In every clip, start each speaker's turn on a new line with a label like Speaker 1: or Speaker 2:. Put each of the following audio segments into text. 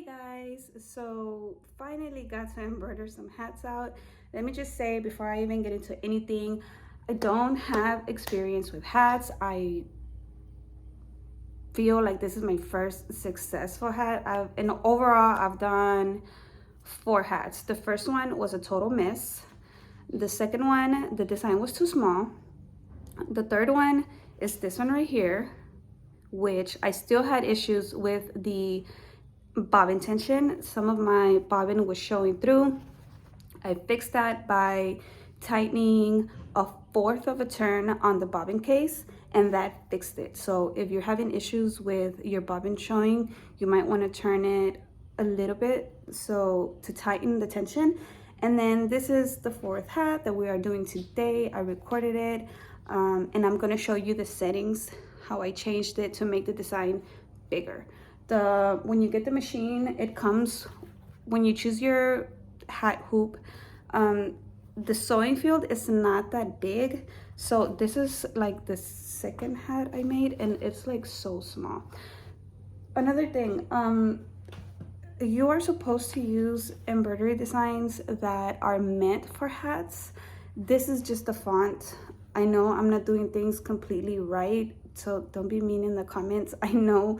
Speaker 1: Hey guys, so finally got to embroider some hats out. Let me just say before I even get into anything, I don't have experience with hats. I feel like this is my first successful hat. And overall I've done 4 hats. The first one was a total miss. The second one, the design was too small. The third one is this one right here, which I still had issues with the bobbin tension. Some of my bobbin was showing through. I fixed that by tightening 1/4 of a turn on the bobbin case, and that fixed it. So if you're having issues with your bobbin showing, you might want to turn it a little bit so to tighten the tension. And then this is the 4th hat that we are doing today. I recorded it, and I'm going to show you the settings, how I changed it to make the design bigger. When you get the machine, it comes, when you choose your hat hoop, the sewing field is not that big. So this is like the second hat I made, and it's like so small. Another thing, you are supposed to use embroidery designs that are meant for hats. This is just the font. I know I'm not doing things completely right, so don't be mean in the comments. I know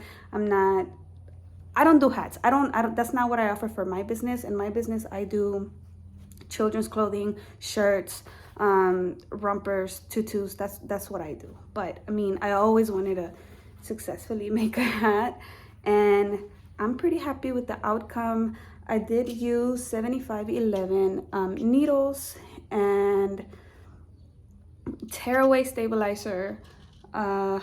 Speaker 1: I don't do hats. I don't, that's not what I offer for my business. In my business, I do children's clothing, shirts, rompers, tutus. That's what I do. But I mean, I always wanted to successfully make a hat, and I'm pretty happy with the outcome. I did use 7511 needles and tearaway stabilizer. I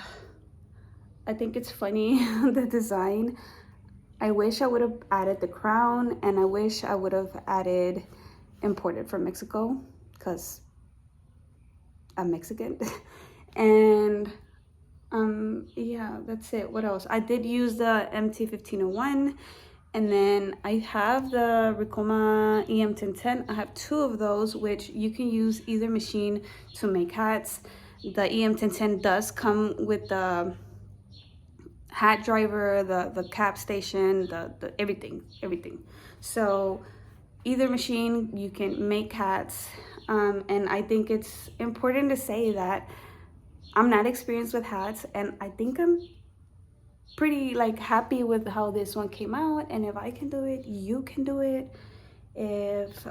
Speaker 1: think it's funny, the design. I wish I would have added the crown, and I wish I would have added imported from Mexico, because I'm Mexican. And yeah, that's it. What else? I did use the MT-1501, and then I have the Ricoma EM-1010. I have 2 of those, which you can use either machine to make hats. The EM-1010 does come with the hat driver, the cap station, the everything. So either machine, you can make hats. And I think it's important to say that I'm not experienced with hats, and I think I'm pretty like happy with how this one came out. And if I can do it, you can do it. If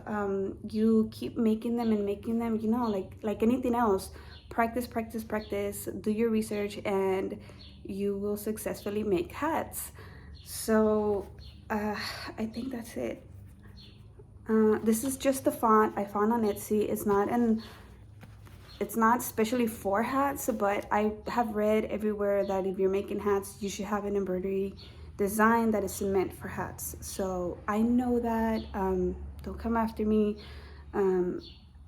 Speaker 1: you keep making them and making them, you know, like anything else, practice, do your research, and you will successfully make hats. So I think that's it. This is just the font I found on Etsy. It's not specially for hats, but I have read everywhere that if you're making hats, you should have an embroidery design that is meant for hats. So I know that. Don't come after me.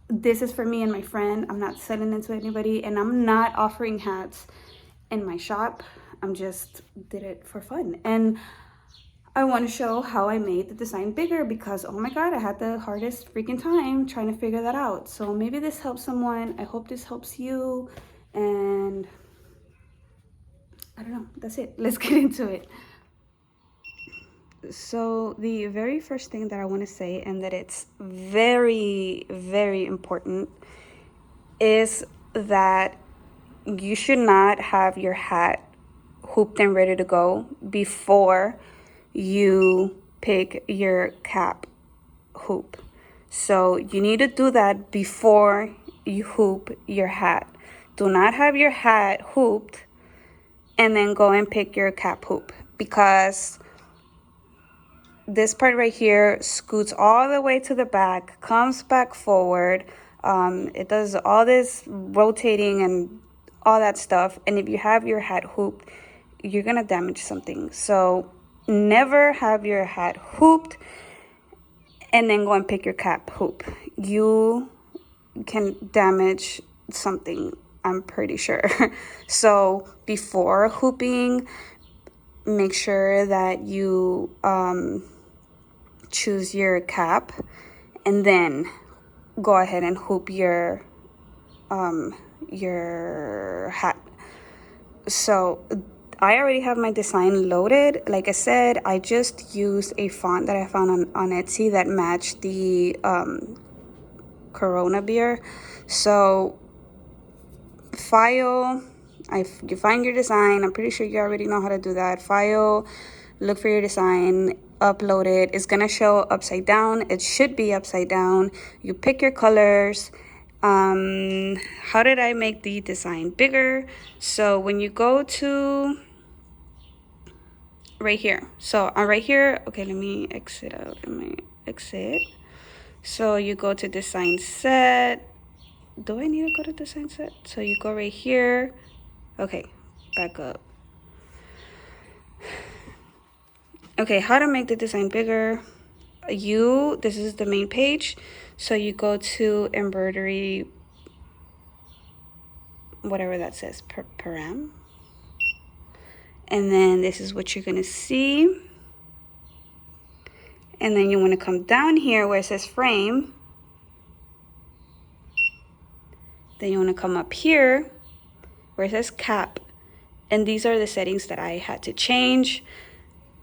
Speaker 1: This is for me and my friend. I'm not selling it to anybody, and I'm not offering hats in my shop. I'm just did it for fun, and I want to show how I made the design bigger, because oh my god, I had the hardest freaking time trying to figure that out. So maybe this helps someone. I hope this helps you, and I don't know, that's it. Let's get into it. So the very first thing that I want to say, and that it's very, very important, is that you should not have your hat hooped and ready to go before you pick your cap hoop. So you need to do that before you hoop your hat. Do not have your hat hooped and then go and pick your cap hoop, because this part right here scoots all the way to the back, comes back forward. It does all this rotating and all that stuff. And if you have your hat hooped, you're gonna damage something. So never have your hat hooped and then go and pick your cap hoop. You can damage something, I'm pretty sure. So before hooping, make sure that you choose your cap, and then go ahead and hoop your hat. So I already have my design loaded. Like I said, I just used a font that I found on Etsy that matched the Corona beer. So file, you find your design. I'm pretty sure you already know how to do that. File, look for your design, upload it. It's gonna show upside down. It should be upside down. You pick your colors. How did I make the design bigger? So when you go to right here, so right here, okay, let me exit out. Let me exit. So you go to design set. Do I need to go to design set? So you go right here. Okay, back up. Okay, how to make the design bigger. This is the main page. So you go to embroidery, whatever that says, param. And then this is what you're gonna see. And then you wanna come down here where it says frame. Then you wanna come up here where it says cap. And these are the settings that I had to change.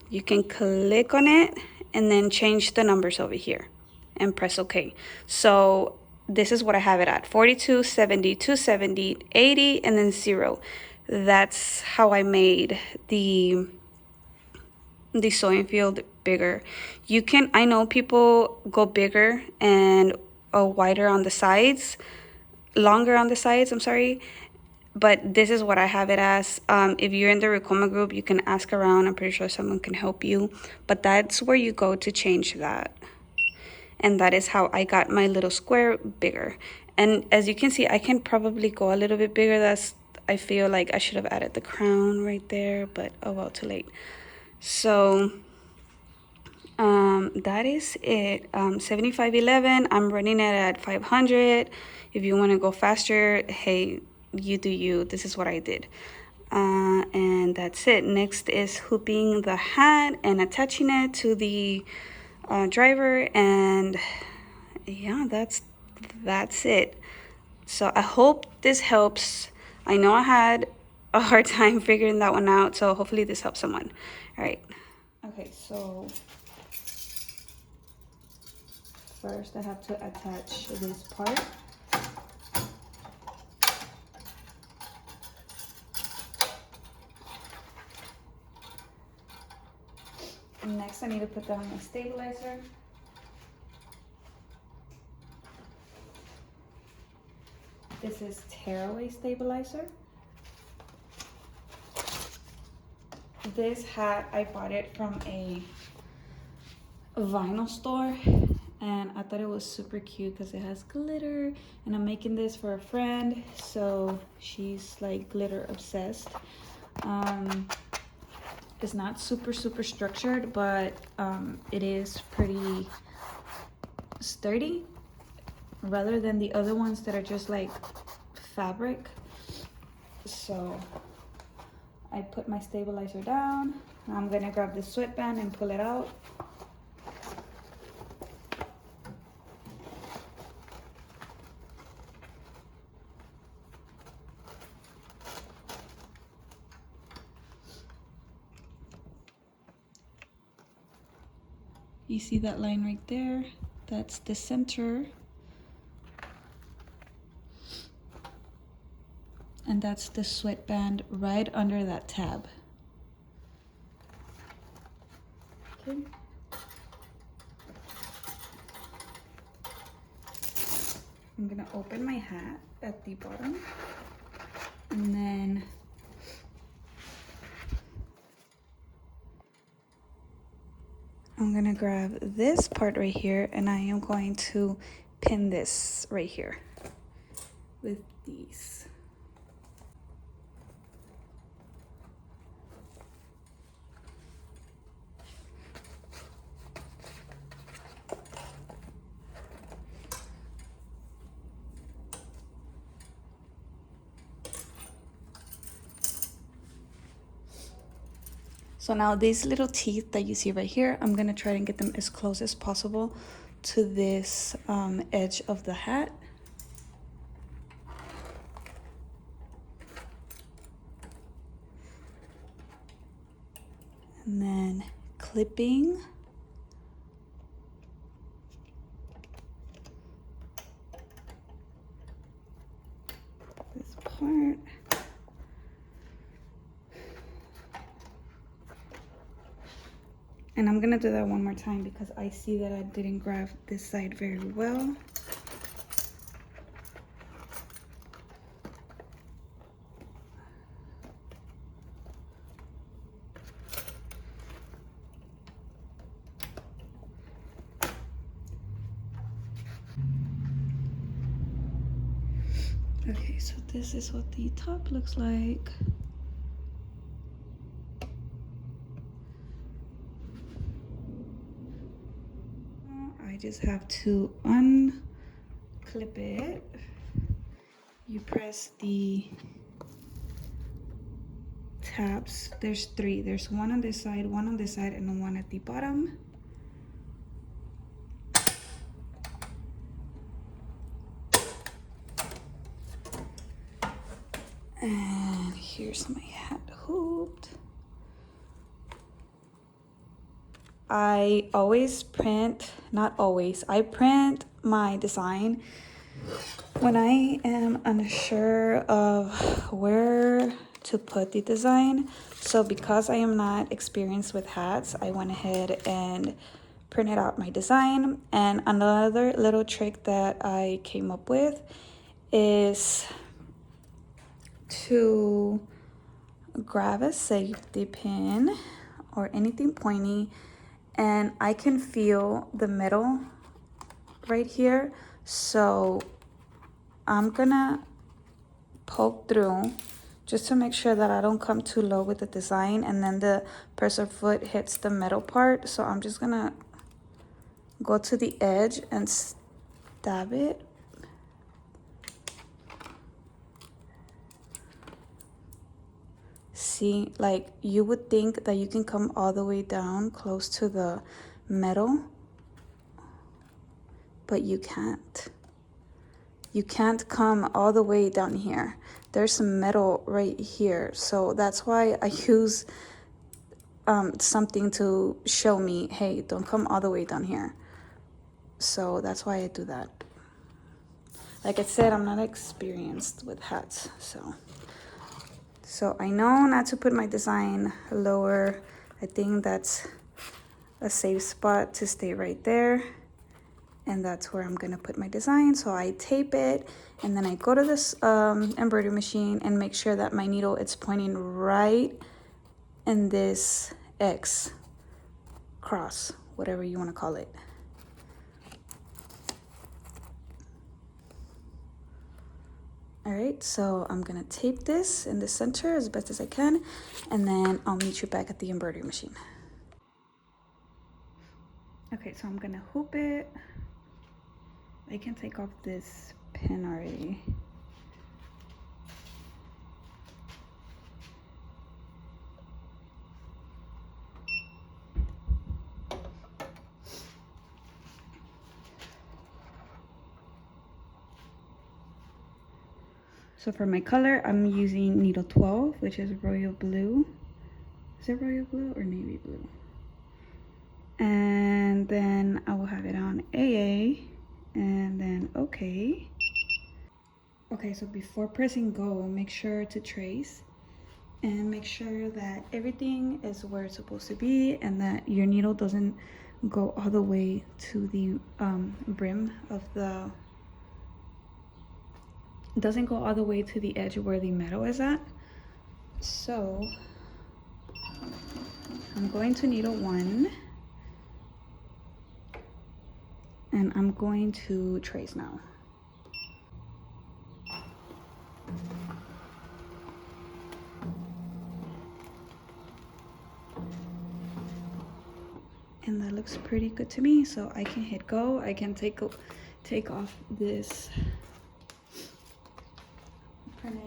Speaker 1: You can click on it and then change the numbers over here and press OK. So this is what I have it at: 42, 70, 270, 80, and then 0. That's how I made the sewing field bigger. You can, I know people go bigger and wider on the sides, longer on the sides, I'm sorry. But this is what I have it as. If you're in the Ricoma group, you can ask around. I'm pretty sure someone can help you. But that's where you go to change that. And that is how I got my little square bigger. And as you can see, I can probably go a little bit bigger. I feel like I should have added the crown right there, but oh well, too late. So that is it. 7511, I'm running it at 500. If you want to go faster, hey, you do you. This is what I did. And that's it. Next is hooping the hat and attaching it to the driver, and yeah, that's it. So I hope this helps. I know I had a hard time figuring that one out, so hopefully this helps someone. All right. Okay, so first I have to attach this part. Next, I need to put down my stabilizer. This is tearaway stabilizer. This hat, I bought it from a vinyl store, and I thought it was super cute because it has glitter, and I'm making this for a friend, so she's like glitter obsessed. It's not super structured, but it is pretty sturdy rather than the other ones that are just like fabric. So I put my stabilizer down. I'm gonna grab the sweatband and pull it out. You see that line right there? That's the center. And that's the sweatband right under that tab. Okay. I'm gonna open my hat at the bottom, and then I'm gonna grab this part right here, and I am going to pin this right here with these. So now these little teeth that you see right here, I'm gonna try and get them as close as possible to this edge of the hat. And then clipping. This part. And I'm gonna do that one more time because I see that I didn't grab this side very well. Okay, so this is what the top looks like. I just have to unclip it. You press the tabs. There's three. There's one on this side, one on this side, and one at the bottom. And here's my hat hooped. I always print, not always, I print my design when I am unsure of where to put the design. So because I am not experienced with hats, I went ahead and printed out my design. And another little trick that I came up with is to grab a safety pin or anything pointy, and I can feel the metal right here. So I'm gonna poke through just to make sure that I don't come too low with the design and then the presser foot hits the metal part. So I'm just gonna go to the edge and stab it. See, like you would think that you can come all the way down close to the metal, but you can't. You can't come all the way down here. There's some metal right here. So that's why I use something to show me, hey, don't come all the way down here. So that's why I do that. Like I said, I'm not experienced with hats, so I know not to put my design lower. I think that's a safe spot to stay right there. And that's where I'm gonna put my design. So I tape it, and then I go to this embroidery machine and make sure that my needle is pointing right in this X cross, whatever you wanna call it. All right, so I'm gonna tape this in the center as best as I can, and then I'll meet you back at the embroidery machine. Okay, so I'm gonna hoop it. I can take off this pin already. So for my color, I'm using needle 12, which is royal blue. Is it royal blue or navy blue? And then I will have it on AA, and then okay. Okay, so before pressing go, make sure to trace and make sure that everything is where it's supposed to be and that your needle doesn't go all the way to the brim of the, doesn't go all the way to the edge where the metal is at. So I'm going to needle 1 and I'm going to trace now. And that looks pretty good to me, so I can hit go. I can take off this printed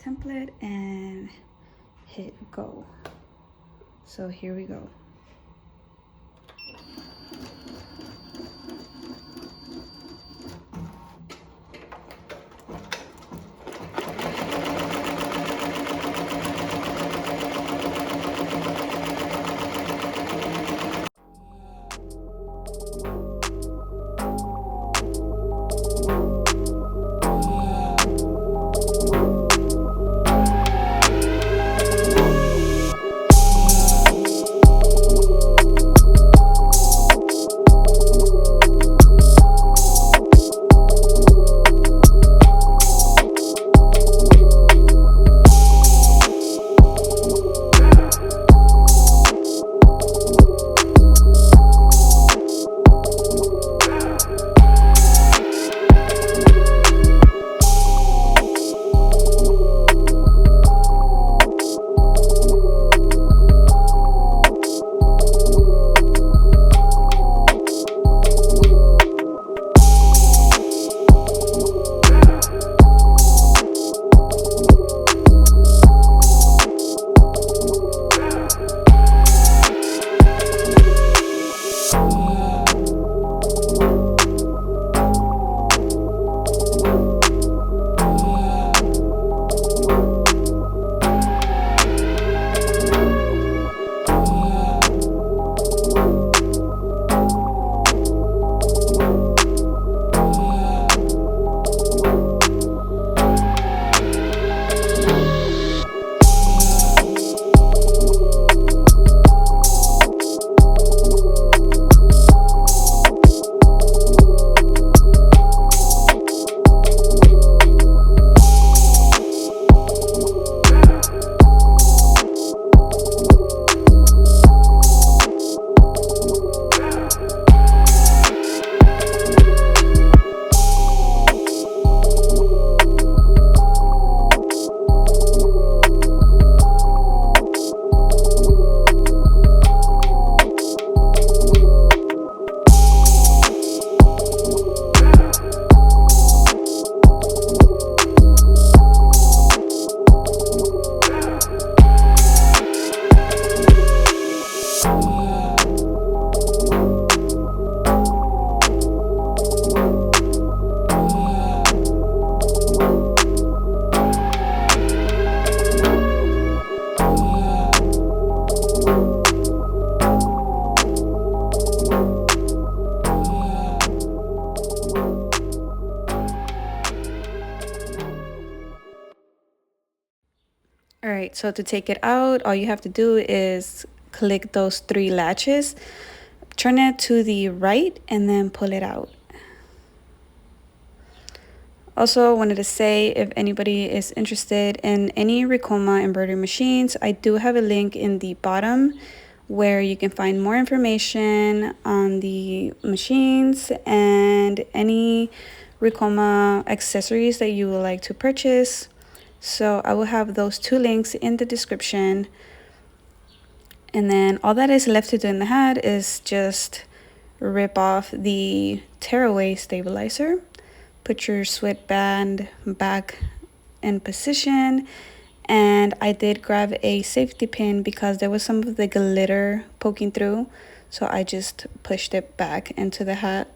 Speaker 1: template and hit go. So here we go. So to take it out, all you have to do is click those 3 latches, turn it to the right, and then pull it out. Also wanted to say, if anybody is interested in any Ricoma embroidery machines, I do have a link in the bottom where you can find more information on the machines and any Ricoma accessories that you would like to purchase. So I will have those 2 links in the description. And then all that is left to do in the hat is just rip off the tearaway stabilizer, put your sweatband back in position, and I did grab a safety pin because there was some of the glitter poking through, so I just pushed it back into the hat.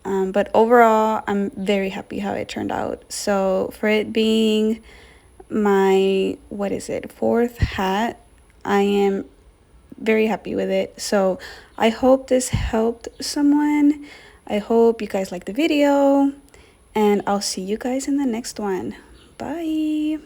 Speaker 1: But overall, I'm very happy how it turned out. So for it being my, what is it, 4th hat, I am very happy with it. So I hope this helped someone. I hope you guys liked the video, and I'll see you guys in the next one. Bye.